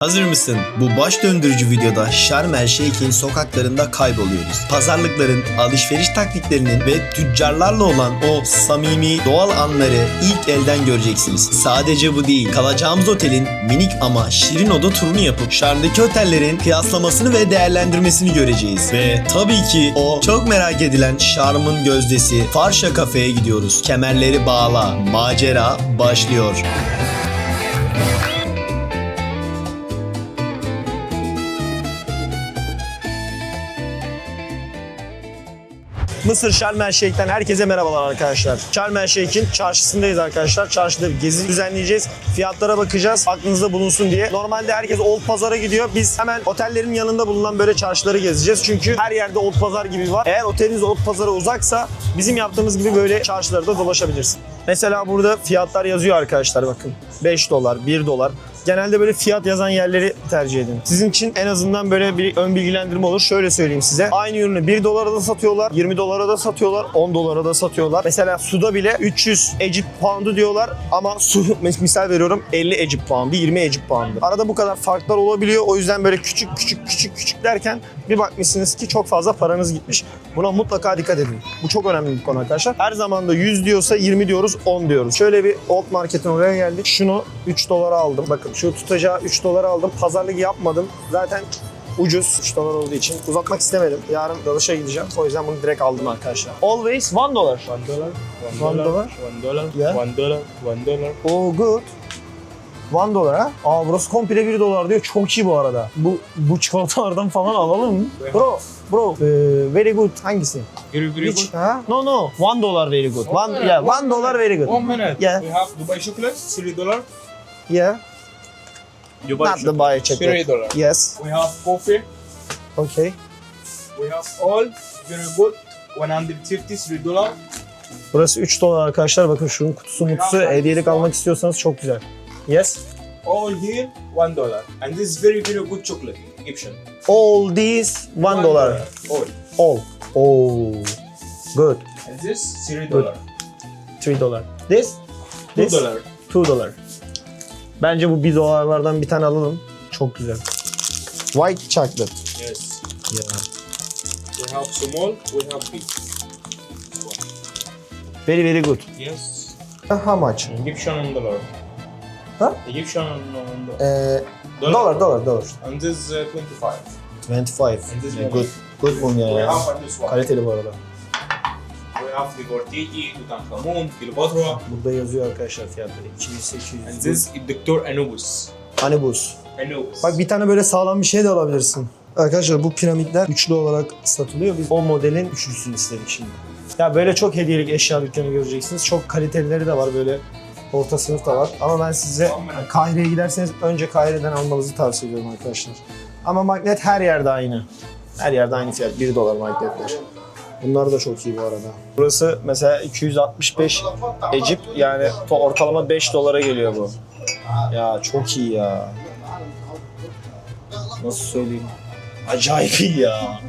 Hazır mısın? Bu baş döndürücü videoda Sharm el Sheik'in sokaklarında kayboluyoruz. Pazarlıkların, alışveriş taktiklerinin ve tüccarlarla olan o samimi, doğal anları ilk elden göreceksiniz. Sadece bu değil, kalacağımız otelin minik ama şirin oda turunu yapıp Sharm'daki otellerin kıyaslamasını ve değerlendirmesini göreceğiz. Ve tabii ki o çok merak edilen Sharm'ın gözdesi Farsha Cafe'ye gidiyoruz. Kemerleri bağla, macera başlıyor. Mısır Sharm el Sheik'ten herkese merhabalar arkadaşlar. Sharm el Sheik'in çarşısındayız arkadaşlar. Çarşıda bir gezi düzenleyeceğiz. Fiyatlara bakacağız. Aklınızda bulunsun diye. Normalde herkes Old Pazar'a gidiyor. Biz hemen otellerin yanında bulunan böyle çarşıları gezeceğiz. Çünkü her yerde Old Pazar gibi var. Eğer oteliniz Old Pazar'a uzaksa bizim yaptığımız gibi böyle çarşılarda dolaşabilirsin. Mesela burada fiyatlar yazıyor arkadaşlar bakın. 5 dolar, 1 dolar. Genelde böyle fiyat yazan yerleri tercih edin. Sizin için en azından böyle bir ön bilgilendirme olur. Şöyle söyleyeyim size. Aynı ürünü 1 dolara da satıyorlar, 20 dolara da satıyorlar, 10 dolara da satıyorlar. Mesela suda bile 300 Egypt pound'u diyorlar ama su misal veriyorum 50 Egypt pound'u, 20 Egypt pound'u. Arada bu kadar farklar olabiliyor. O yüzden böyle küçük derken bir bakmışsınız ki çok fazla paranız gitmiş. Buna mutlaka dikkat edin. Bu çok önemli bir konu arkadaşlar. Her zaman da 100 diyorsa 20 diyoruz, 10 diyoruz. Şöyle bir Old Market'in oraya geldik. Şunu 3 dolara aldım. Bakın şu tutacağı 3 dolara aldım. Pazarlık yapmadım. Zaten ucuz 3 dolar olduğu için uzatmak istemedim. Yarın dalışa gideceğim. O yüzden bunu direkt aldım arkadaşlar. Always 1 dolar. $1, $1, Yeah. $1, $1. Oh good. 1 dolar ha? Aa burası komple 1 dolar diyor. Çok iyi bu arada. Bu çikolatalardan falan alalım. Bro, very good. Hangisi? Very Which? good. Ha? No. 1 dolar very good. Yeah, 1 dolar very good. 1 minute. Yeah. We have Dubai chocolate, $3. Yeah. Dubai Not the buy chocolate. $3. Yes. We have coffee. Okay. We have all very good, 150 $3. Burası 3 dolar arkadaşlar. Bakın şunun kutusu hediyelik almak istiyorsanız çok güzel. Yes. All here $1. And this is very good chocolate, Egyptian. All these 1 dolar. All. All. Oh. Good. And this $3. Good. 3 dolar. This? $2. 2 dolar. Bence bu 1 dolarlardan bir tane alalım. Çok güzel. White chocolate. Yes. Yeah. We have small, we have big. Very good. Yes. How much? Egyptian dollar. Huh? Egyptian dollar. Dolar. And this 25. 25. And this Good. Good mum We ya. have this one. Kaliteli bu arada. We have the Gortigi, Tutankhamun, Cleopatra. Burada yazıyor arkadaşlar fiyatları. 2800. And this is Dr. Anubis. Anubis. Anubis. Bak bir tane böyle sağlam bir şey de alabilirsin. Arkadaşlar bu piramitler üçlü olarak satılıyor. Biz o modelin üçlüsünü istedik şimdi. Ya böyle çok hediyelik eşya dükkanı göreceksiniz. Çok kalitelileri de var böyle. Orta sınıf da var. Ama ben size Kahire'ye giderseniz önce Kahire'den almanızı tavsiye ediyorum arkadaşlar. Ama magnet her yerde aynı. Her yerde aynı fiyat. 1 dolar magnetler. Bunlar da çok iyi bu arada. Burası mesela 265 Egypt yani ortalama 5 dolara geliyor bu. Ya çok iyi ya. Nasıl söyleyeyim? Acayip iyi ya.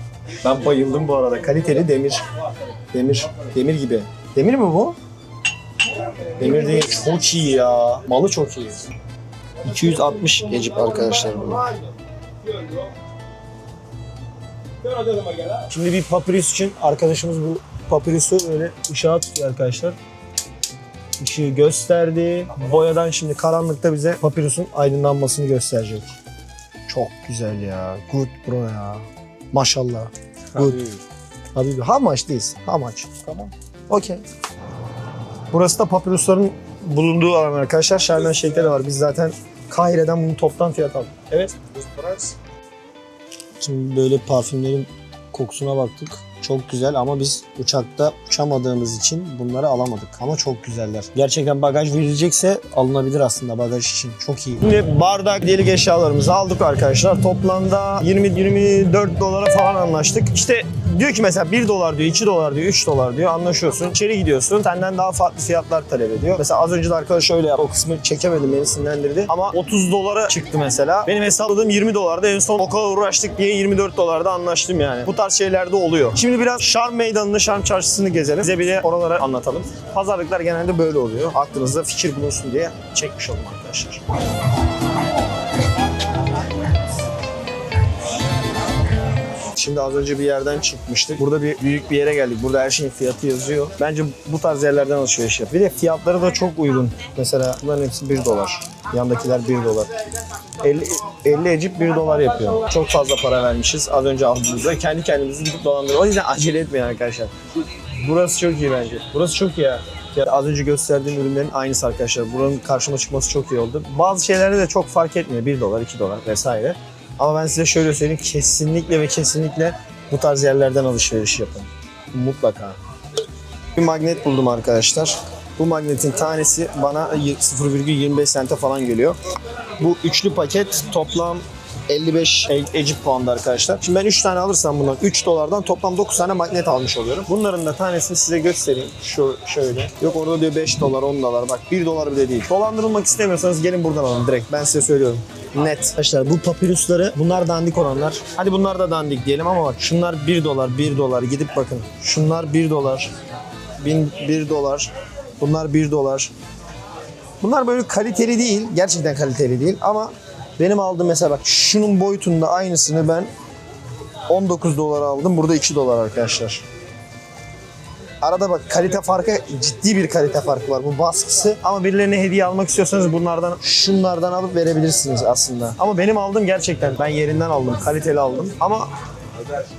Ben bayıldım bu arada. Kaliteli demir. Demir gibi. Demir mi bu? Demir değil. Çok iyi ya. Malı çok iyi. 260 Egypt arkadaşlar bu. Şimdi bir papyrus için arkadaşımız bu papyrusu böyle ışığa tutuyor arkadaşlar. Işığı gösterdi. Boyadan şimdi karanlıkta bize papyrusun aydınlanmasını gösterecek. Çok güzel ya. Good bro ya. Maşallah. Good. Abi how much this? How much? Tamam. Okay. Burası da papyrusların bulunduğu alan arkadaşlar. Sharm el Sheik'te de var. Biz zaten Kahire'den bunun toptan fiyat aldık. Evet. This price. Şimdi böyle parfümlerin kokusuna baktık. Çok güzel ama biz uçakta uçamadığımız için bunları alamadık. Ama çok güzeller. Gerçekten bagaj verilecekse alınabilir aslında bagaj için. Çok iyi. Şimdi bardak, delik eşyalarımızı aldık arkadaşlar. Toplamda 20-24 dolara falan anlaştık. İşte diyor ki mesela 1 dolar diyor, 2 dolar diyor, 3 dolar diyor. Anlaşıyorsun. İçeri gidiyorsun. Senden daha farklı fiyatlar talep ediyor. Mesela az önce de arkadaş öyle yaptı. O kısmı çekemedim, beni sinirlendirdi. Ama 30 dolara çıktı mesela. Benim hesapladığım 20 dolarda. En son o kadar uğraştık diye 24 dolarda anlaştım yani. Bu tarz şeyler de oluyor. Şimdi biraz Sharm Meydanı'nı, Sharm Çarşısı'nı gezelim. Size bir de oraları anlatalım. Pazarlıklar genelde böyle oluyor. Aklınızda fikir bulunsun diye çekmiş oldum arkadaşlar. Şimdi az önce bir yerden çıkmıştık. Burada büyük bir yere geldik. Burada her şeyin fiyatı yazıyor. Bence bu tarz yerlerden alışveriş yap. Bir de fiyatları da çok uygun. Mesela bunların hepsi $1. Yandakiler $1. 50 ecip $1 yapıyor. Çok fazla para vermişiz az önce aldığımızda. Kendi kendimizi gidip dolandırıyoruz. O yüzden acele etmeyin arkadaşlar. Burası çok iyi bence. Burası çok iyi ya. Az önce gösterdiğim ürünlerin aynısı arkadaşlar. Buranın karşıma çıkması çok iyi oldu. Bazı şeylerde de çok fark etmiyor. $1, $2 vesaire. Ama ben size şöyle söyleyeyim. Kesinlikle ve kesinlikle bu tarz yerlerden alışveriş yapın. Mutlaka. Bir magnet buldum arkadaşlar. Bu magnetin tanesi bana 0,25 sente falan geliyor. Bu üçlü paket toplam 55 Ecip puandı arkadaşlar. Şimdi ben 3 tane alırsam bundan $3'dan toplam 9 tane magnet almış oluyorum. Bunların da tanesini size göstereyim. Şu şöyle. Yok orada diyor $5, $10. Bak $1 bile değil. Dolandırılmak istemiyorsanız gelin buradan alın direkt. Ben size söylüyorum. Net. Arkadaşlar bu papirüsleri bunlar dandik olanlar. Hadi bunlar da dandik diyelim ama bak şunlar $1. Gidip bakın. Şunlar $1. $1. Bunlar $1. Bunlar böyle kaliteli değil. Gerçekten kaliteli değil ama benim aldığım mesela bak şunun boyutunda aynısını ben $19 aldım. Burada $2 arkadaşlar. Arada bak kalite farkı, ciddi bir kalite farkı var bu baskısı. Ama birilerine hediye almak istiyorsanız şunlardan alıp verebilirsiniz aslında. Ama benim aldığım gerçekten ben yerinden aldım, kaliteli aldım. Ama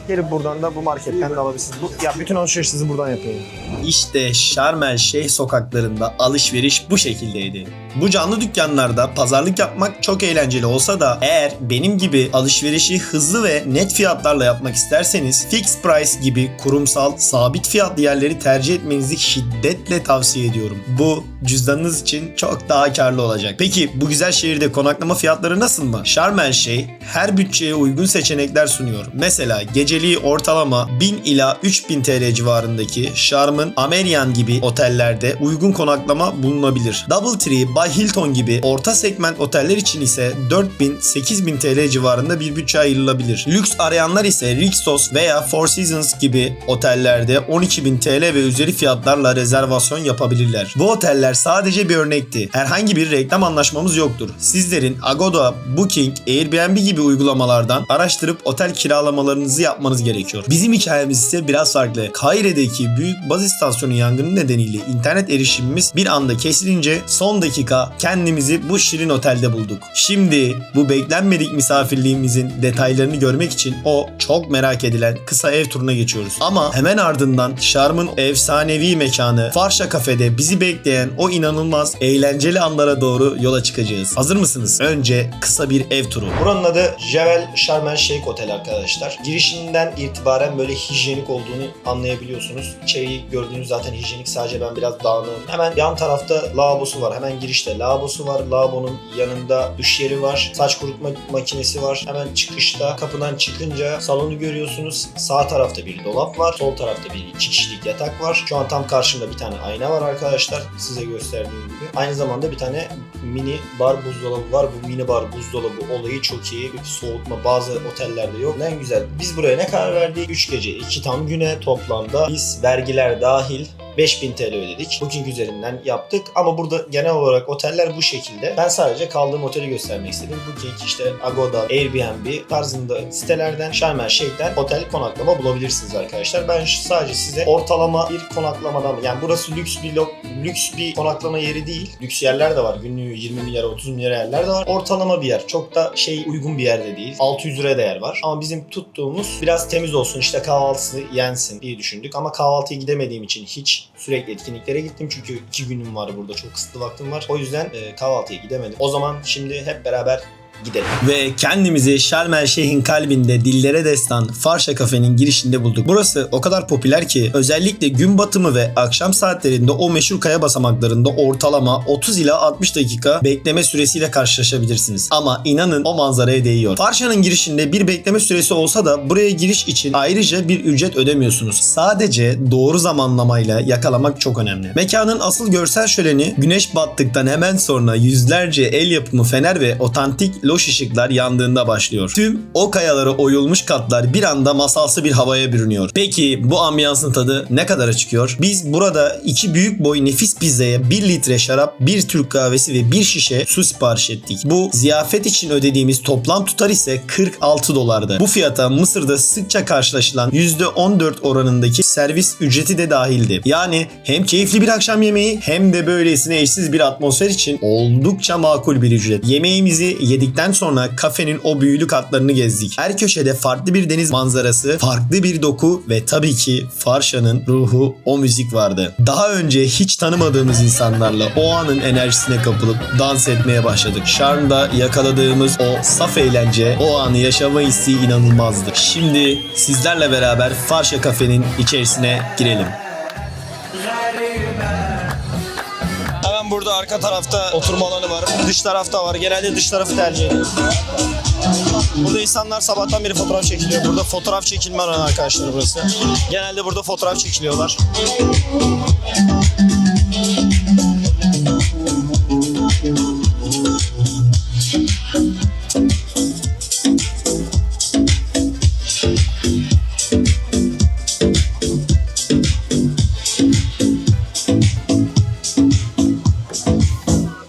gelip buradan da bu marketten de alabilirsiniz. Ya bütün alışverişinizi buradan yapıyorum. İşte Şarm El Şeyh sokaklarında alışveriş bu şekildeydi. Bu canlı dükkanlarda pazarlık yapmak çok eğlenceli olsa da eğer benim gibi alışverişi hızlı ve net fiyatlarla yapmak isterseniz Fix Price gibi kurumsal sabit fiyatlı yerleri tercih etmenizi şiddetle tavsiye ediyorum. Bu cüzdanınız için çok daha karlı olacak. Peki bu güzel şehirde konaklama fiyatları nasıl mı? Şarm El Şeyh her bütçeye uygun seçenekler sunuyor. Mesela geceliği ortalama 1000 ila 3000 TL civarındaki Şarm'ın Amerian gibi otellerde uygun konaklama bulunabilir. DoubleTree, Bay Hilton gibi orta segment oteller için ise 4000-8000 TL civarında bir bütçe ayrılabilir. Lüks arayanlar ise Rixos veya Four Seasons gibi otellerde 12.000 TL ve üzeri fiyatlarla rezervasyon yapabilirler. Bu oteller sadece bir örnekti. Herhangi bir reklam anlaşmamız yoktur. Sizlerin Agoda, Booking, Airbnb gibi uygulamalardan araştırıp otel kiralamalarınızı yapmanız gerekiyor. Bizim hikayemiz ise biraz farklı. Kaire'deki büyük baz istasyonu yangını nedeniyle internet erişimimiz bir anda kesilince son dakika kendimizi bu şirin otelde bulduk. Şimdi bu beklenmedik misafirliğimizin detaylarını görmek için o çok merak edilen kısa ev turuna geçiyoruz. Ama hemen ardından Şarm'ın efsanevi mekanı Farşa Kafe'de bizi bekleyen o inanılmaz eğlenceli anlara doğru yola çıkacağız. Hazır mısınız? Önce kısa bir ev turu. Buranın adı Jebel Şarm El Şeyh Otel arkadaşlar. Girişinden itibaren böyle hijyenik olduğunu anlayabiliyorsunuz. İçeriği gördüğünüz zaten hijyenik, sadece ben biraz dağınığım. Hemen yan tarafta lavabosu var. Hemen girişte lavabosu var. Lavabonun yanında duş yeri var. Saç kurutma makinesi var. Hemen çıkışta kapıdan çıkınca salonu görüyorsunuz. Sağ tarafta bir dolap var. Sol tarafta bir 2 kişilik yatak var. Şu an tam karşımda bir tane ayna var arkadaşlar. Size gösterdiğim gibi. Aynı zamanda bir tane mini bar buzdolabı var. Bu mini bar buzdolabı olayı çok iyi. Bir soğutma bazı otellerde yok. En güzel. Biz buraya ne karar verdik? 3 gece 2 tam güne toplamda biz vergiler dahil 5000 TL ödedik. Booking üzerinden yaptık ama burada genel olarak oteller bu şekilde. Ben sadece kaldığım oteli göstermek istedim. Booking, işte Agoda, Airbnb tarzında sitelerden, Şarm El Şeyh'ten otel konaklama bulabilirsiniz arkadaşlar. Ben sadece size ortalama bir konaklamadan, yani burası lüks bir konaklama yeri değil. Lüks yerler de var. Günlüğü 20 milyar, 30 milyar yerler de var. Ortalama bir yer. Çok da uygun bir yerde değil. 600 liraya değer var. Ama bizim tuttuğumuz biraz temiz olsun, işte kahvaltısı yensin diye düşündük. Ama kahvaltıya gidemediğim için hiç sürekli etkinliklere gittim. Çünkü 2 günüm var burada. Çok kısıtlı vaktim var. O yüzden kahvaltıya gidemedim. O zaman şimdi hep beraber gidelim. Ve kendimizi Şarm El Şeyh'in kalbinde dillere destan Farşa Kafe'nin girişinde bulduk. Burası o kadar popüler ki özellikle gün batımı ve akşam saatlerinde o meşhur kaya basamaklarında ortalama 30 ila 60 dakika bekleme süresiyle karşılaşabilirsiniz. Ama inanın o manzaraya değiyor. Farşa'nın girişinde bir bekleme süresi olsa da buraya giriş için ayrıca bir ücret ödemiyorsunuz. Sadece doğru zamanlamayla yakalamak çok önemli. Mekanın asıl görsel şöleni güneş battıktan hemen sonra yüzlerce el yapımı fener ve otantik loş ışıklar yandığında başlıyor. Tüm o kayalara oyulmuş katlar bir anda masalsı bir havaya bürünüyor. Peki bu ambiyansın tadı ne kadara çıkıyor? Biz burada 2 büyük boy nefis pizzaya 1 litre şarap, 1 Türk kahvesi ve 1 şişe su sipariş ettik. Bu ziyafet için ödediğimiz toplam tutar ise 46 dolardı. Bu fiyata Mısır'da sıkça karşılaşılan %14 oranındaki servis ücreti de dahildi. Yani hem keyifli bir akşam yemeği hem de böylesine eşsiz bir atmosfer için oldukça makul bir ücret. Yemeğimizi yedikten sonra kafenin o büyülü katlarını gezdik. Her köşede farklı bir deniz manzarası, farklı bir doku ve tabii ki Farşa'nın ruhu, o müzik vardı. Daha önce hiç tanımadığımız insanlarla o anın enerjisine kapılıp dans etmeye başladık. Şarm'da yakaladığımız o saf eğlence, o anı yaşama hissi inanılmazdı. Şimdi sizlerle beraber Farşa kafenin içerisine girelim. Hemen burada arka tarafta oturma alanı var. Dış tarafta var. Genelde dış tarafı tercih ediyoruz. Burada insanlar sabahtan beri fotoğraf çekiliyor. Burada fotoğraf çekilme alanı arkadaşlar burası. Genelde burada fotoğraf çekiliyorlar.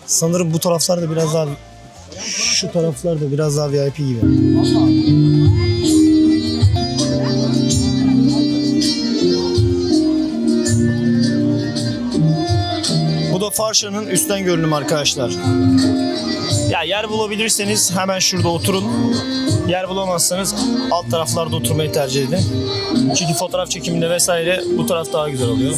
Sanırım bu taraflar da biraz daha, şu taraflar da biraz daha VIP gibi. Bu da Farşa'nın üstten görünümü arkadaşlar. Ya yer bulabilirseniz hemen şurada oturun. Yer bulamazsanız alt taraflarda oturmayı tercih edin. Çünkü fotoğraf çekiminde vesaire bu taraf daha güzel oluyor.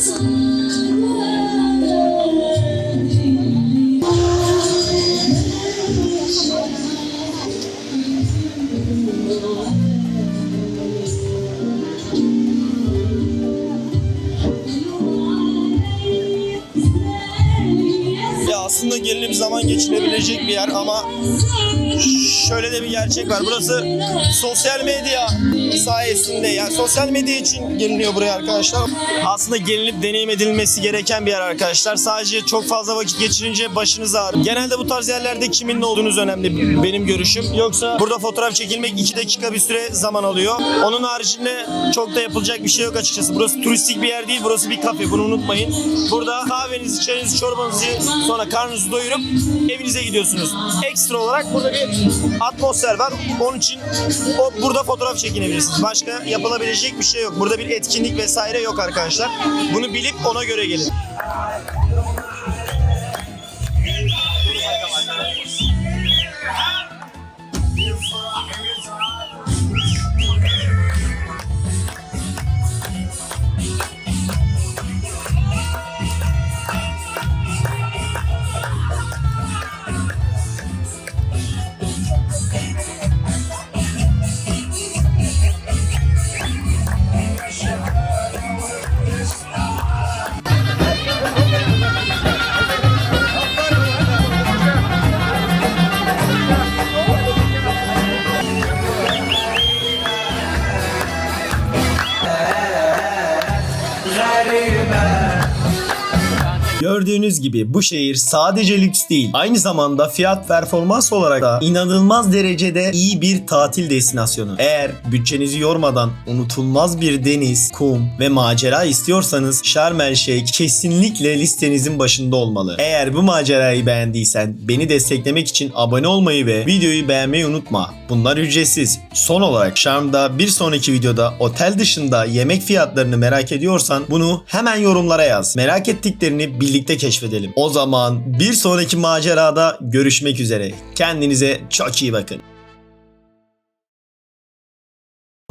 Aslında gelinip zaman geçirebilecek bir yer ama şöyle de bir gerçek var. Burası sosyal medya sayesinde, yani sosyal medya için geliniyor buraya arkadaşlar. Aslında gelinip deneyim edilmesi gereken bir yer arkadaşlar. Sadece çok fazla vakit geçirince başınız ağrır. Genelde bu tarz yerlerde kimin ne olduğunuz önemli benim görüşüm. Yoksa burada fotoğraf çekilmek 2 dakika bir süre zaman alıyor. Onun haricinde çok da yapılacak bir şey yok açıkçası. Burası turistik bir yer değil, burası bir kafe, bunu unutmayın. Burada kahvenizi, çayınızı, çorbanızı, sonra karnınızı doyurup evinize gidiyorsunuz. Ekstra olarak burada bir atmosfer var. Onun için burada fotoğraf çekinebilirsiniz. Başka yapılabilecek bir şey yok. Burada bir etkinlik vesaire yok arkadaşlar. Bunu bilip ona göre gelin. Gördüğünüz gibi bu şehir sadece lüks değil, aynı zamanda fiyat performans olarak da inanılmaz derecede iyi bir tatil destinasyonu. Eğer bütçenizi yormadan unutulmaz bir deniz, kum ve macera istiyorsanız Şarm El Şeyh kesinlikle listenizin başında olmalı. Eğer bu macerayı beğendiysen beni desteklemek için abone olmayı ve videoyu beğenmeyi unutma. Bunlar ücretsiz. Son olarak Şarm'da bir sonraki videoda otel dışında yemek fiyatlarını merak ediyorsan bunu hemen yorumlara yaz. Merak ettiklerini birlikte keşfedelim. O zaman bir sonraki macerada görüşmek üzere. Kendinize çok iyi bakın.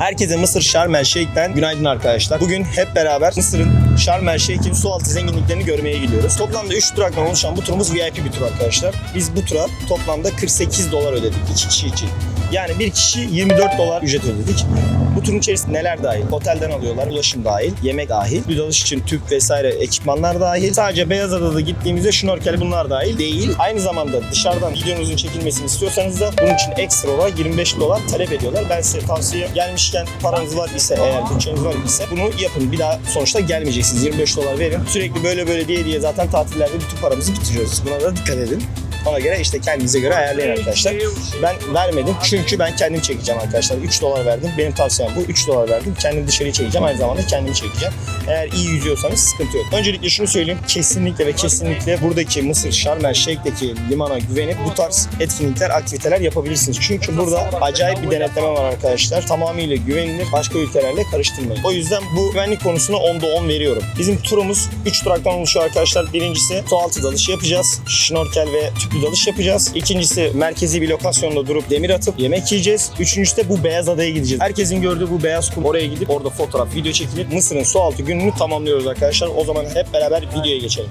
Herkese Mısır Şarm El Şeyh'ten günaydın arkadaşlar. Bugün hep beraber Mısır'ın Şarm El Şeyh'in sualtı zenginliklerini görmeye gidiyoruz. Toplamda 3 duraktan oluşan bu turumuz VIP bir tur arkadaşlar. Biz bu tura toplamda 48 dolar ödedik 2 kişi için. Yani bir kişi 24 dolar ücret ödedik. Bu turun içerisinde neler dahil? Otelden alıyorlar, ulaşım dahil, yemek dahil, bir dalış için tüp vesaire ekipmanlar dahil. Sadece Beyazada'da gittiğimizde şnorkel bunlar dahil değil. Aynı zamanda dışarıdan videonuzun çekilmesini istiyorsanız da bunun için ekstra olarak 25 dolar talep ediyorlar. Ben size tavsiye gelmişken paranız var ise, eğer bütçeniz var ise bunu yapın. Bir daha sonuçta gelmeyeceksiniz. 25 dolar verin. Sürekli böyle diye zaten tatillerde bütün paramızı bitiriyoruz. Buna da dikkat edin. Ona göre işte kendinize göre ayarlayın arkadaşlar. Ben vermedim çünkü ben kendim çekeceğim arkadaşlar. 3 dolar verdim. Benim tavsiyem bu. 3 dolar verdim. Kendim dışarıya çekeceğim. Aynı zamanda kendimi çekeceğim. Eğer iyi yüzüyorsanız sıkıntı yok. Öncelikle şunu söyleyeyim. Kesinlikle ve kesinlikle buradaki Mısır Şarm El Şeyh'teki limana güvenip bu tarz etkinlikler, aktiviteler yapabilirsiniz. Çünkü burada acayip bir denetleme var arkadaşlar. Tamamıyla güvenilir. Başka ülkelerle karıştırmayın. O yüzden bu güvenlik konusuna 10'da 10 veriyorum. Bizim turumuz 3 duraktan oluşuyor arkadaşlar. Birincisi sualtı dalış yapacağız. Şnorkel ve tüplü dalış yapacağız. İkincisi merkezi bir lokasyonda durup demir atıp yemek yiyeceğiz. Üçüncüsü de bu beyaz adaya gideceğiz. Herkesin gördüğü bu beyaz kum, oraya gidip orada fotoğraf, video çekilip Mısır'ın sualtı gününü tamamlıyoruz arkadaşlar. O zaman hep beraber videoya geçelim.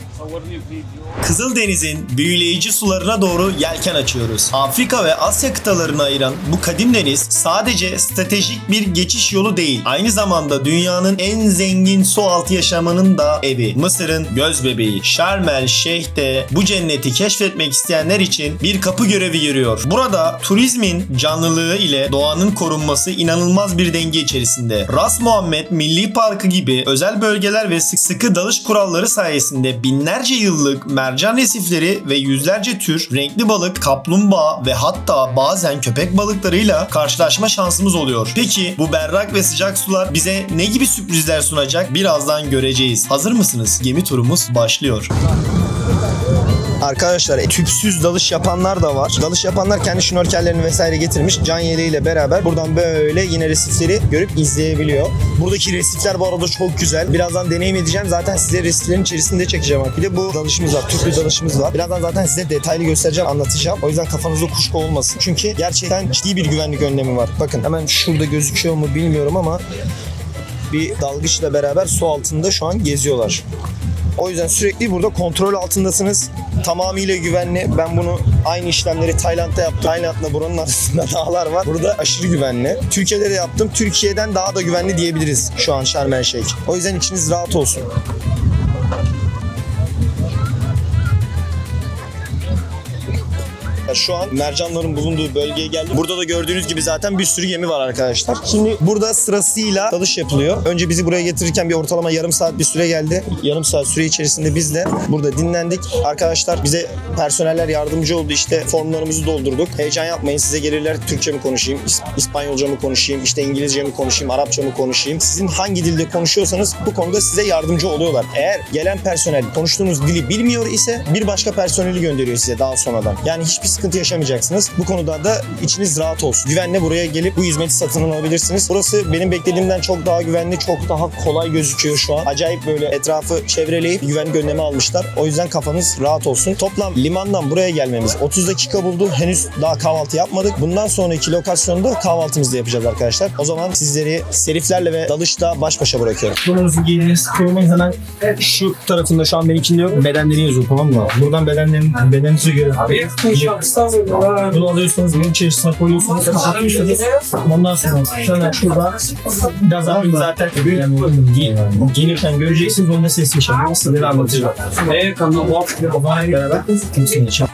Kızıldeniz'in büyüleyici sularına doğru yelken açıyoruz. Afrika ve Asya kıtalarını ayıran bu kadim deniz sadece stratejik bir geçiş yolu değil. Aynı zamanda dünyanın en zengin sualtı yaşamının da evi. Mısır'ın göz bebeği Şarm El Şeyh'te bu cenneti keşfetmek isteyenler için bir kapı görevi görüyor. Burada turizmin canlılığı ile doğanın korunması inanılmaz bir denge içerisinde. Ras Muhammed Milli Parkı gibi özel bölgeler ve sıkı dalış kuralları sayesinde binlerce yıllık mercan resifleri ve yüzlerce tür renkli balık, kaplumbağa ve hatta bazen köpek balıklarıyla karşılaşma şansımız oluyor. Peki bu berrak ve sıcak sular bize ne gibi sürprizler sunacak? Birazdan göreceğiz. Hazır mısınız? Gemi turumuz başlıyor. Arkadaşlar tüpsüz dalış yapanlar da var. Dalış yapanlar kendi şnorkellerini vesaire getirmiş. Can yeleğiyle beraber buradan böyle yine resifleri görüp izleyebiliyor. Buradaki resifler bu arada çok güzel. Birazdan deneyim edeceğim. Zaten size resiflerin içerisinde çekeceğim. Bir de bu dalışımız var. Tüplü dalışımız var. Birazdan zaten size detaylı göstereceğim, anlatacağım. O yüzden kafanızda kuşku olmasın. Çünkü gerçekten ciddi bir güvenlik önlemi var. Bakın hemen şurada gözüküyor mu bilmiyorum ama bir dalgıçla beraber su altında şu an geziyorlar. O yüzden sürekli burada kontrol altındasınız. Tamamıyla güvenli. Ben bunu aynı işlemleri Tayland'da yaptım. Tayland'la buranın arasında dağlar var. Burada aşırı güvenli. Türkiye'de de yaptım. Türkiye'den daha da güvenli diyebiliriz şu an Şarm El Şeyh. O yüzden içiniz rahat olsun. Şu an mercanların bulunduğu bölgeye geldim. Burada da gördüğünüz gibi zaten bir sürü gemi var arkadaşlar. Şimdi burada sırasıyla dalış yapılıyor. Önce bizi buraya getirirken bir ortalama yarım saat bir süre geldi. Yarım saat süre içerisinde biz de burada dinlendik. Arkadaşlar bize personeller yardımcı oldu. İşte formlarımızı doldurduk. Heyecan yapmayın, size gelirler Türkçe mi konuşayım, İspanyolca mı konuşayım, işte İngilizce mi konuşayım, Arapça mı konuşayım. Sizin hangi dilde konuşuyorsanız bu konuda size yardımcı oluyorlar. Eğer gelen personel konuştuğunuz dili bilmiyor ise bir başka personeli gönderiyor size daha sonradan. Yani hiçbir sıkıntı yaşamayacaksınız. Bu konuda da içiniz rahat olsun. Güvenle buraya gelip bu hizmeti satın alabilirsiniz. Burası benim beklediğimden çok daha güvenli, çok daha kolay gözüküyor şu an. Acayip böyle etrafı çevreleyip güvenlik önlemi almışlar. O yüzden kafanız rahat olsun. Toplam limandan buraya gelmemiz 30 dakika buldu. Henüz daha kahvaltı yapmadık. Bundan sonraki lokasyonda kahvaltımızı da yapacağız arkadaşlar. O zaman sizleri seriflerle ve dalışla baş başa bırakıyorum. Bunun giydiğiniz kıyımın hemen şu tarafında şu an benimkinde yok. Bedenleri yazıyor, tamam mı? Buradan bedeninizi görün. Bunu alıyorsunuz, bunun içerisine koyuyorsunuz. Ondan sonra şuradan biraz daha zaten gelirken göreceksiniz. Onda ses yaşanıyor. Nasıl bir anlatacağım. Beraber kimsenin yaşam.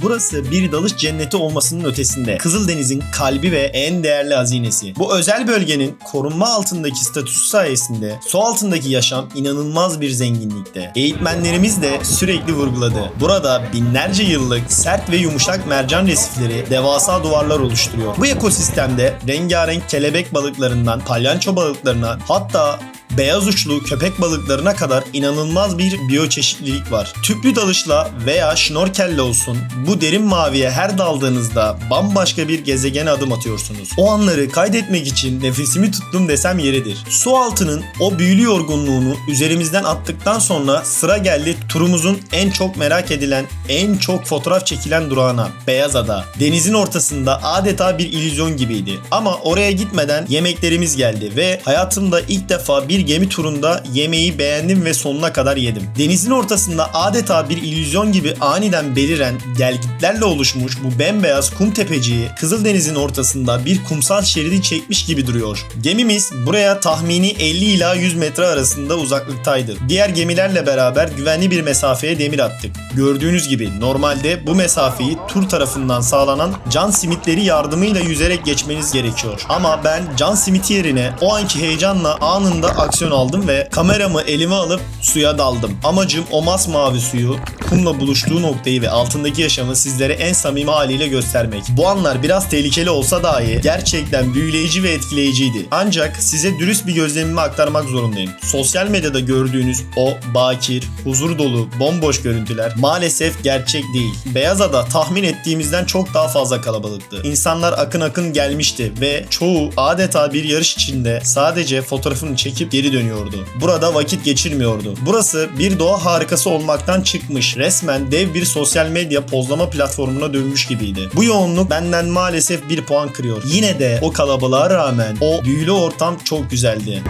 Burası bir dalış cenneti olmasının ötesinde. Kızıldeniz'in kalbi ve en değerli hazinesi. Bu özel bölgenin korunma altındaki statüsü sayesinde su altındaki yaşam inanılmaz bir zenginlikte. Eğitmenlerimiz de sürekli vurguladı. Burada binlerce yıllık sert ve yumuşak mercan resifleri devasa duvarlar oluşturuyor. Bu ekosistemde rengarenk kelebek balıklarından palyanço balıklarına, hatta Beyaz uçlu köpek balıklarına kadar inanılmaz bir biyoçeşitlilik var. Tüplü dalışla veya şnorkelle olsun, bu derin maviye her daldığınızda bambaşka bir gezegene adım atıyorsunuz. O anları kaydetmek için nefesimi tuttum desem yeridir. Su altının o büyülü yorgunluğunu üzerimizden attıktan sonra sıra geldi turumuzun en çok merak edilen, en çok fotoğraf çekilen durağına, Beyazada. Denizin ortasında adeta bir illüzyon gibiydi. Ama oraya gitmeden yemeklerimiz geldi ve hayatımda ilk defa bir gemi turunda yemeği beğendim ve sonuna kadar yedim. Denizin ortasında adeta bir illüzyon gibi aniden beliren, gelgitlerle oluşmuş bu bembeyaz kum tepeciği Kızıldeniz'in ortasında bir kumsal şeridi çekmiş gibi duruyor. Gemimiz buraya tahmini 50 ila 100 metre arasında uzaklıktaydı. Diğer gemilerle beraber güvenli bir mesafeye demir attık. Gördüğünüz gibi normalde bu mesafeyi tur tarafından sağlanan can simitleri yardımıyla yüzerek geçmeniz gerekiyor. Ama ben can simiti yerine o anki heyecanla anında aksiyon aldım ve kameramı elime alıp suya daldım. Amacım o masmavi suyu, kumla buluştuğu noktayı ve altındaki yaşamı sizlere en samimi haliyle göstermek. Bu anlar biraz tehlikeli olsa dahi gerçekten büyüleyici ve etkileyiciydi. Ancak size dürüst bir gözlemimi aktarmak zorundayım. Sosyal medyada gördüğünüz o bakir, huzur dolu, bomboş görüntüler maalesef gerçek değil. Beyazada tahmin ettiğimizden çok daha fazla kalabalıktı. İnsanlar akın akın gelmişti ve çoğu adeta bir yarış içinde sadece fotoğrafını çekip geri dönüyordu. Burada vakit geçirmiyordu. Burası bir doğa harikası olmaktan çıkmış, resmen dev bir sosyal medya pozlama platformuna dönmüş gibiydi. Bu yoğunluk benden maalesef bir puan kırıyor. Yine de o kalabalığa rağmen o büyülü ortam çok güzeldi.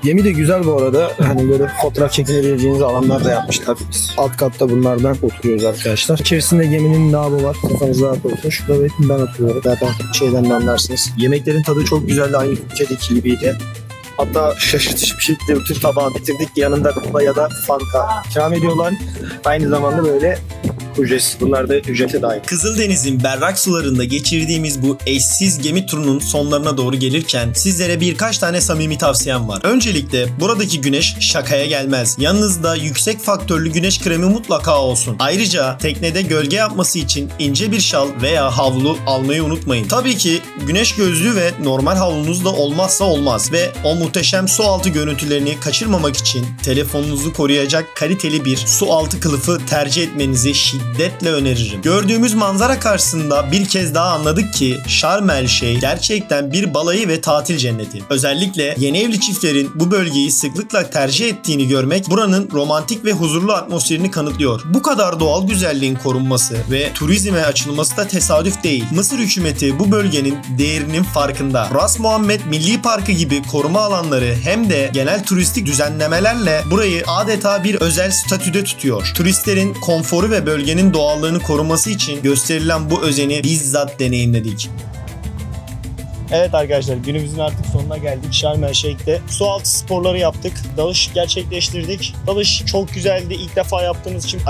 Gemi de güzel bu arada. Hani böyle fotoğraf çekilebileceğiniz alanlar da yapmışlar. Biz alt katta bunlardan oturuyoruz arkadaşlar. İçerisinde geminin lavabo var. Kafanız rahat olsun. Şurada ben oturuyorum. Zaten şeyden de anlarsınız. Yemeklerin tadı çok güzeldi. Aynı ülkedeki gibiydi. Hatta şaşırtıcı bir şekilde bütün tabağı bitirdik. Yanında kola ya da Fanta ikram ediyorlar. Aynı zamanda böyle ücretsiz. Bunlar da ücrete dahil. Kızıldeniz'in berrak sularında geçirdiğimiz bu eşsiz gemi turunun sonlarına doğru gelirken sizlere birkaç tane samimi tavsiyem var. Öncelikle buradaki güneş şakaya gelmez. Yanınızda yüksek faktörlü güneş kremi mutlaka olsun. Ayrıca teknede gölge yapması için ince bir şal veya havlu almayı unutmayın. Tabii ki güneş gözlüğü ve normal havlunuz da olmazsa olmaz ve o muhteşem su altı görüntülerini kaçırmamak için telefonunuzu koruyacak kaliteli bir su altı kılıfı tercih etmenizi şiddetle öneririm. Gördüğümüz manzara karşısında bir kez daha anladık ki Şarm El Şeyh gerçekten bir balayı ve tatil cenneti. Özellikle yeni evli çiftlerin bu bölgeyi sıklıkla tercih ettiğini görmek buranın romantik ve huzurlu atmosferini kanıtlıyor. Bu kadar doğal güzelliğin korunması ve turizme açılması da tesadüf değil. Mısır hükümeti bu bölgenin değerinin farkında. Ras Muhammed Milli Parkı gibi koruma alanları hem de genel turistik düzenlemelerle burayı adeta bir özel statüde tutuyor. Turistlerin konforu ve bölgenin doğallığını koruması için gösterilen bu özeni bizzat deneyimledik. Evet arkadaşlar, günümüzün artık sonuna geldik. Şarm El Şeyh'te su altı sporları yaptık. Dalış gerçekleştirdik. Dalış çok güzeldi. İlk defa yaptığımız için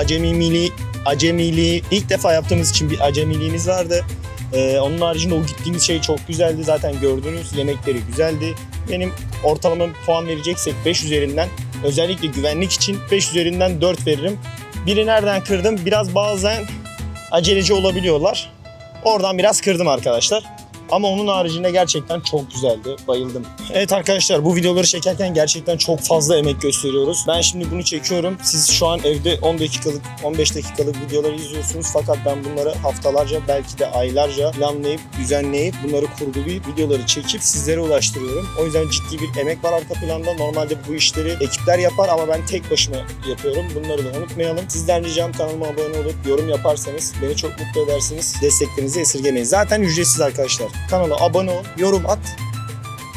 acemiliği ilk defa yaptığımız için bir acemiliğimiz vardı. Onun haricinde o gittiğimiz şey çok güzeldi. Zaten gördüğünüz yemekleri güzeldi. Benim ortalama bir puan vereceksek 5 üzerinden, özellikle güvenlik için 5 üzerinden 4 veririm. Biri nereden kırdım? Biraz bazen aceleci olabiliyorlar. Oradan biraz kırdım arkadaşlar. Ama onun haricinde gerçekten çok güzeldi. Bayıldım. Evet arkadaşlar, bu videoları çekerken gerçekten çok fazla emek gösteriyoruz. Ben şimdi bunu çekiyorum. Siz şu an evde 15 dakikalık videoları izliyorsunuz. Fakat ben bunları haftalarca, belki de aylarca planlayıp, düzenleyip, bunları kurgulayıp, videoları çekip sizlere ulaştırıyorum. O yüzden ciddi bir emek var arka planda. Normalde bu işleri ekipler yapar ama ben tek başıma yapıyorum. Bunları da unutmayalım. Sizden ricam, kanalıma abone olup yorum yaparsanız beni çok mutlu edersiniz. Desteklerinizi esirgemeyin. Zaten ücretsiz arkadaşlar. Kanala abone ol, yorum at,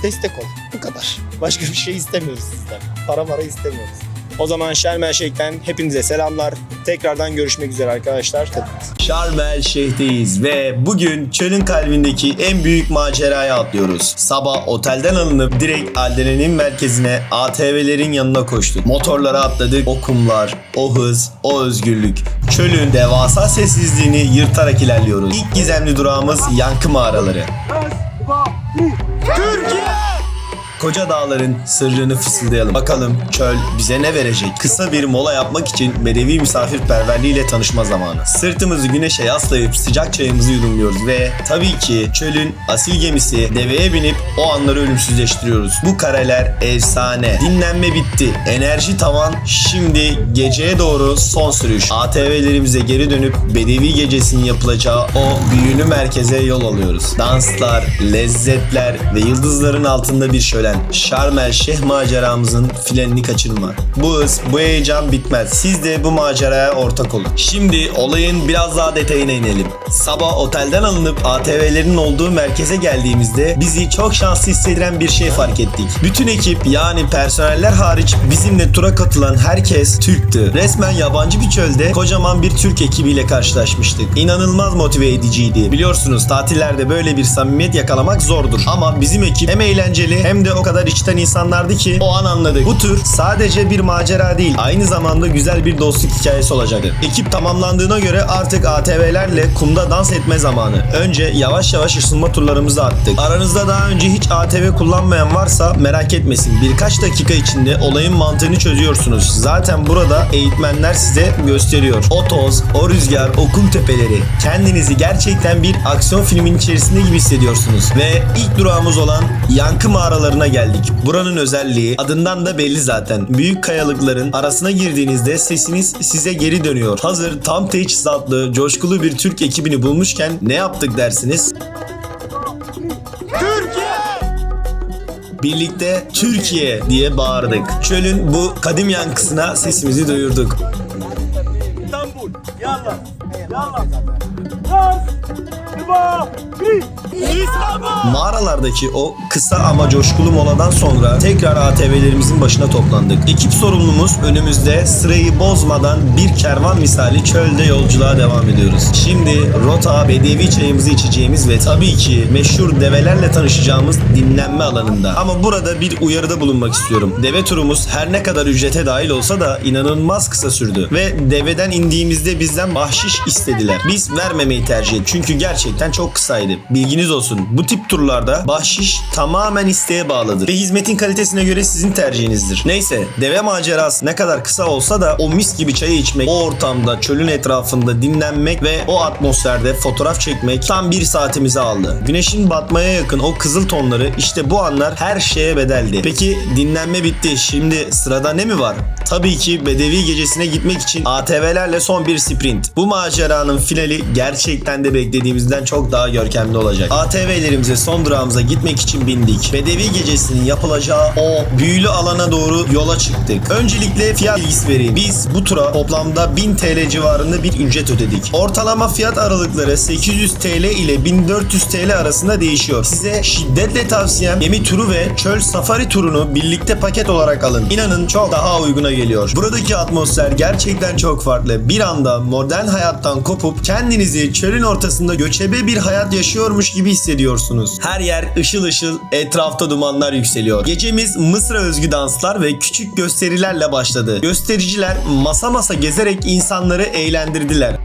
destek ol. Bu kadar. Başka bir şey istemiyoruz sizden. Para istemiyoruz. O zaman Şarm El Şeyh'ten hepinize selamlar. Tekrardan görüşmek üzere arkadaşlar. Şarm El Şeyh'teyiz ve bugün çölün kalbindeki en büyük maceraya atlıyoruz. Sabah otelden alınıp direkt Aldene'nin merkezine ATV'lerin yanına koştuk. Motorlara atladık. O kumlar, o hız, o özgürlük. Çölün devasa sessizliğini yırtarak ilerliyoruz. İlk gizemli durağımız yankı mağaraları. Koca dağların sırrını fısıldayalım. Bakalım çöl bize ne verecek? Kısa bir mola yapmak için bedevi misafirperverliğiyle tanışma zamanı. Sırtımızı güneşe yaslayıp sıcak çayımızı yudumluyoruz ve tabii ki çölün asil gemisi deveye binip o anları ölümsüzleştiriyoruz. Bu kareler efsane. Dinlenme bitti. Enerji tavan. Şimdi geceye doğru son sürüş. ATV'lerimize geri dönüp bedevi gecesinin yapılacağı o büyülü merkeze yol alıyoruz. Danslar, lezzetler ve yıldızların altında bir şölen. Şarm El Şeyh maceramızın filenini kaçırma. Bu hız, bu heyecan bitmez. Siz de bu maceraya ortak olun. Şimdi olayın biraz daha detayına inelim. Sabah otelden alınıp ATV'lerin olduğu merkeze geldiğimizde bizi çok şanslı hissettiren bir şey fark ettik. Bütün ekip yani personeller hariç bizimle tura katılan herkes Türktü. Resmen yabancı bir çölde kocaman bir Türk ekibiyle karşılaşmıştık. İnanılmaz motive ediciydi. Biliyorsunuz tatillerde böyle bir samimiyet yakalamak zordur. Ama bizim ekip hem eğlenceli hem de o kadar içten insanlardı ki o an anladık. Bu tür sadece bir macera değil, aynı zamanda güzel bir dostluk hikayesi olacaktı. Ekip tamamlandığına göre artık ATV'lerle kumda dans etme zamanı. Önce yavaş yavaş ısınma turlarımızı attık. Aranızda daha önce hiç ATV kullanmayan varsa merak etmesin. Birkaç dakika içinde olayın mantığını çözüyorsunuz. Zaten burada eğitmenler size gösteriyor. O toz, o rüzgar, o kum tepeleri. Kendinizi gerçekten bir aksiyon filmin içerisinde gibi hissediyorsunuz. Ve ilk durağımız olan yankı mağaralarına geldik. Buranın özelliği adından da belli zaten. Büyük kayalıkların arasına girdiğinizde sesiniz size geri dönüyor. Hazır tam teçhizatlı, coşkulu bir Türk ekibini bulmuşken ne yaptık dersiniz? Birlikte Türkiye diye bağırdık. Çölün bu kadim yankısına sesimizi duyurduk. İstanbul. Yallah. Yallah. Mağaralardaki o kısa ama coşkulu moladan sonra tekrar ATV'lerimizin başına toplandık. Ekip sorumlumuz önümüzde, sırayı bozmadan bir kervan misali çölde yolculuğa devam ediyoruz. Şimdi rota bedevi çayımızı içeceğimiz ve tabii ki meşhur develerle tanışacağımız dinlenme alanında. Ama burada bir uyarıda bulunmak istiyorum. Deve turumuz her ne kadar ücrete dahil olsa da inanılmaz kısa sürdü ve deveden indiğimizde bizden bahşiş istediler. Biz vermemeyi tercih ettik çünkü gerçekten çok kısaydı. Bilginiz olsun. Bu tip turlarda bahşiş tamamen isteğe bağlıdır ve hizmetin kalitesine göre sizin tercihinizdir. Neyse, deve macerası ne kadar kısa olsa da o mis gibi çayı içmek, o ortamda çölün etrafında dinlenmek ve o atmosferde fotoğraf çekmek tam 1 saatimizi aldı. Güneşin batmaya yakın o kızıl tonları, işte bu anlar her şeye bedeldi. Peki dinlenme bitti. Şimdi sırada ne mi var? Tabii ki bedevi gecesine gitmek için ATV'lerle son bir sprint. Bu maceranın finali gerçekten de beklediğimizden çok daha görkemli olacak. ATV'lerimize son durağımıza gitmek için bindik. Bedevi gecesinin yapılacağı o büyülü alana doğru yola çıktık. Öncelikle fiyat bilgisi vereyim. Biz bu tura toplamda 1000 TL civarında bir ücret ödedik. Ortalama fiyat aralıkları 800 TL ile 1400 TL arasında değişiyor. Size şiddetle tavsiyem gemi turu ve çöl safari turunu birlikte paket olarak alın. İnanın çok daha uyguna geliyor. Buradaki atmosfer gerçekten çok farklı. Bir anda modern hayattan kopup kendinizi çölün ortasında göçebe bir hayat yaşıyormuş gibi hissediyorsunuz. Her yer ışıl ışıl, etrafta dumanlar yükseliyor. Gecemiz Mısır'a özgü danslar ve küçük gösterilerle başladı. Göstericiler masa masa gezerek insanları eğlendirdiler.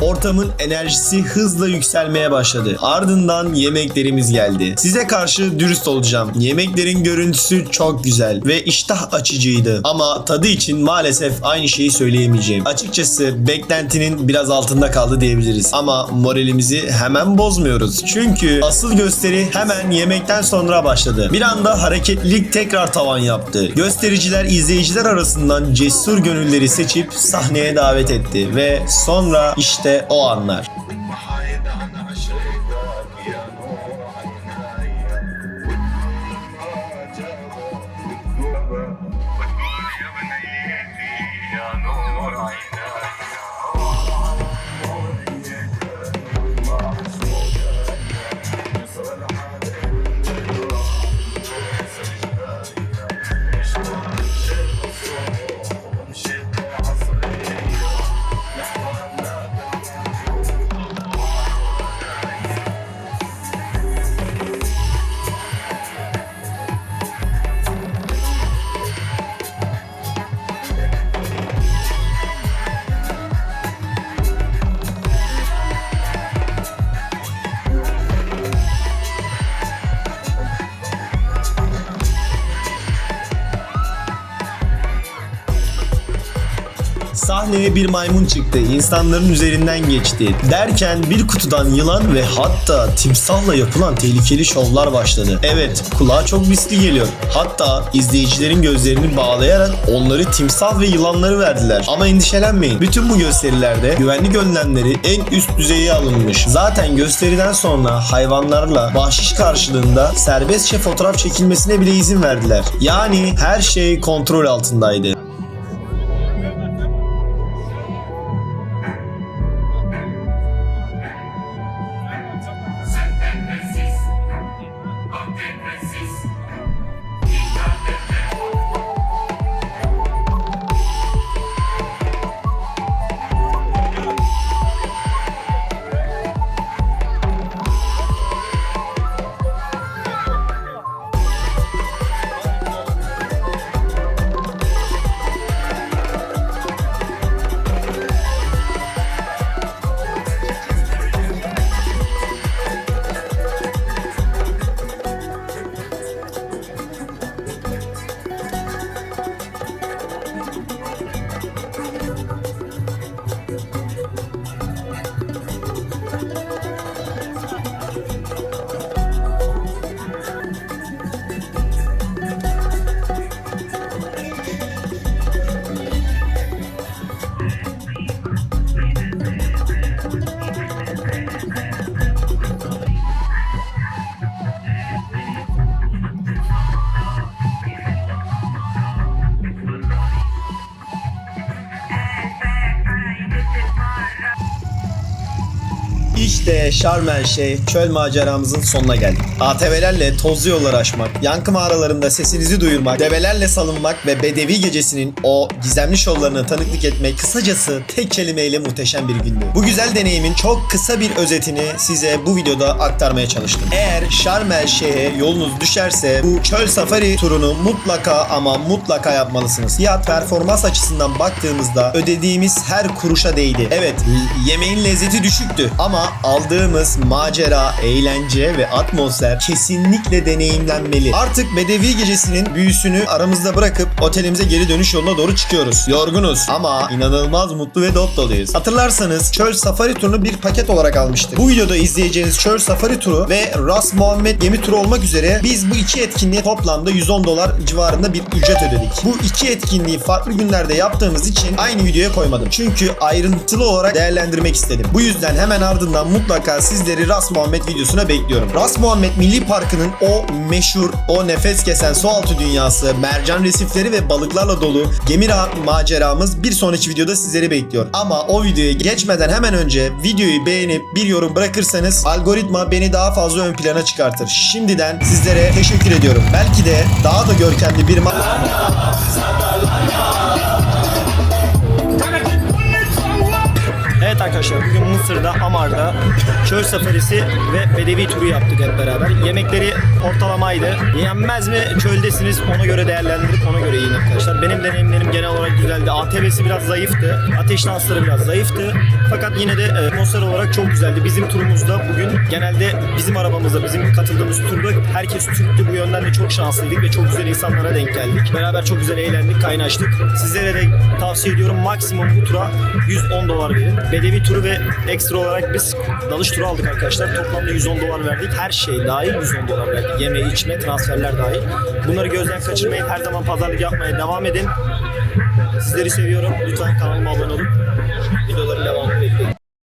Ortamın enerjisi hızla yükselmeye başladı. Ardından yemeklerimiz geldi. Size karşı dürüst olacağım. Yemeklerin görüntüsü çok güzel ve iştah açıcıydı. Ama tadı için maalesef aynı şeyi söyleyemeyeceğim. Açıkçası beklentinin biraz altında kaldı diyebiliriz. Ama moralimizi hemen bozmuyoruz. Çünkü asıl gösteri hemen yemekten sonra başladı. Bir anda hareketlilik tekrar tavan yaptı. Göstericiler izleyiciler arasından cesur gönülleri seçip sahneye davet etti ve sonra işte o anlar. Sahneye bir maymun çıktı. İnsanların üzerinden geçti. Derken bir kutudan yılan ve hatta timsahla yapılan tehlikeli şovlar başladı. Evet, kulağa çok riskli geliyor. Hatta izleyicilerin gözlerini bağlayarak onları timsah ve yılanları verdiler. Ama endişelenmeyin. Bütün bu gösterilerde güvenlik önlemleri en üst düzeye alınmış. Zaten gösteriden sonra hayvanlarla bahşiş karşılığında serbestçe fotoğraf çekilmesine bile izin verdiler. Yani her şey kontrol altındaydı. İşte Şarm El Şeyh çöl maceramızın sonuna geldik. ATV'lerle tozlu yolları aşmak, yankı mağaralarında sesinizi duyurmak, develerle salınmak ve Bedevi Gecesi'nin o gizemli şovlarına tanıklık etmek, kısacası tek kelimeyle muhteşem bir gündü. Bu güzel deneyimin çok kısa bir özetini size bu videoda aktarmaya çalıştım. Eğer Şarm El Şeyh'e yolunuz düşerse bu çöl safari turunu mutlaka ama mutlaka yapmalısınız. Fiyat performans açısından baktığımızda ödediğimiz her kuruşa değdi. Evet, yemeğin lezzeti düşüktü ama aldığımız macera, eğlence ve atmosfer kesinlikle deneyimlenmeli. Artık Bedevi Gecesi'nin büyüsünü aramızda bırakıp otelimize geri dönüş yoluna doğru çıkıyoruz. Yorgunuz ama inanılmaz mutlu ve dop doluyuz. Hatırlarsanız çöl safari turunu bir paket olarak almıştık. Bu videoda izleyeceğiniz çöl safari turu ve Ras Muhammed gemi turu olmak üzere biz bu iki etkinliğe toplamda $110 civarında bir ücret ödedik. Bu iki etkinliği farklı günlerde yaptığımız için aynı videoya koymadım. Çünkü ayrıntılı olarak değerlendirmek istedim. Bu yüzden hemen ardından mutlaka sizleri Ras Muhammed videosuna bekliyorum. Ras Muhammed Milli Parkı'nın o meşhur, o nefes kesen sualtı dünyası, mercan resifleri ve balıklarla dolu gemi maceramız bir sonraki videoda sizleri bekliyor. Ama o videoya geçmeden hemen önce videoyu beğenip bir yorum bırakırsanız algoritma beni daha fazla ön plana çıkartır. Şimdiden sizlere teşekkür ediyorum. Belki de daha da görkemli bir Evet arkadaşlar, bugün Mısır'da Amar'da çöl safarisi ve bedevi turu yaptık hep beraber. Yemekleri ortalamaydı. Yenmez mi? Çöldesiniz. Ona göre değerlendirip ona göre yiyin arkadaşlar. Benim deneyimlerim genel olarak güzeldi. ATV'si biraz zayıftı. Ateş dansları biraz zayıftı. Fakat yine de atmosfer olarak çok güzeldi. Bizim turumuzda bugün genelde bizim arabamızda, bizim katıldığımız turda herkes Türktü. Bu yönden de çok şanslıydık ve çok güzel insanlara denk geldik. Beraber çok güzel eğlendik, kaynaştık. Sizlere de tavsiye ediyorum. Maksimum bu tura $110 verin. Bedevi turu ve ekstra olarak biz dalış turu aldık arkadaşlar. Toplamda $110 verdik. Her şey dahil $110 verdik. Yeme, içme, transferler dahil. Bunları gözden kaçırmayın. Her zaman pazarlık yapmaya devam edin. Sizleri seviyorum. Lütfen kanalıma abone olun. Videoların devamını bekleyin.